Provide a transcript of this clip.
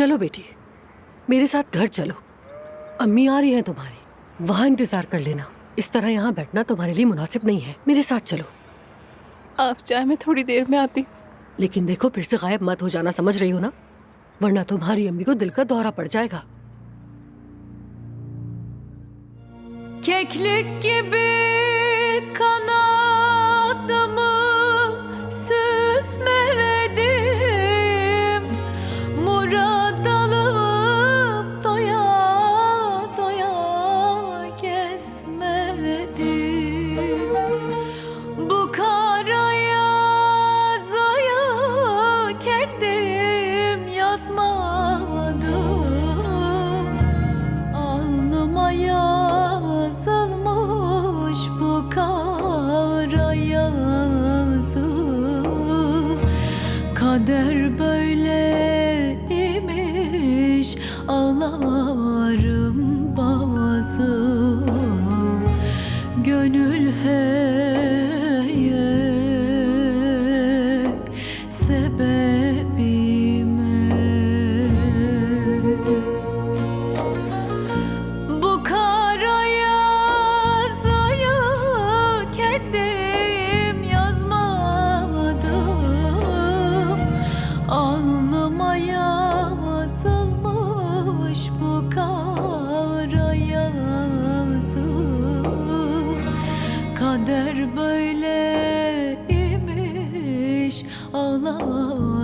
चलो बेटी, मेरे साथ घर चलो। अम्मी आ रही हैं तुम्हारी, वहां इंतजार कर लेना। इस तरह यहाँ बैठना तुम्हारे लिए मुनासिब नहीं है। मेरे साथ चलो। आप चाहे मैं थोड़ी देर में आती हूँ। लेकिन देखो, फिर से गायब मत हो जाना, समझ रही हो ना? वरना तुम्हारी अम्मी को दिल का दौरा पड़ जाएगा। Keklik gibi kanadımı süsmeledim. Murad alıp doya doya gezmedim. Bu kara yazıyı kendim yazmadım. Alnıma yazılmış bu kara yazı. Kader böyleymiş, ağlarım bazı. Gönül heyek sebebime. Bu kara yazıyı kendim yazmadım. Alnıma yazılmış bu kara yazı. Kader böyleymiş, ağlar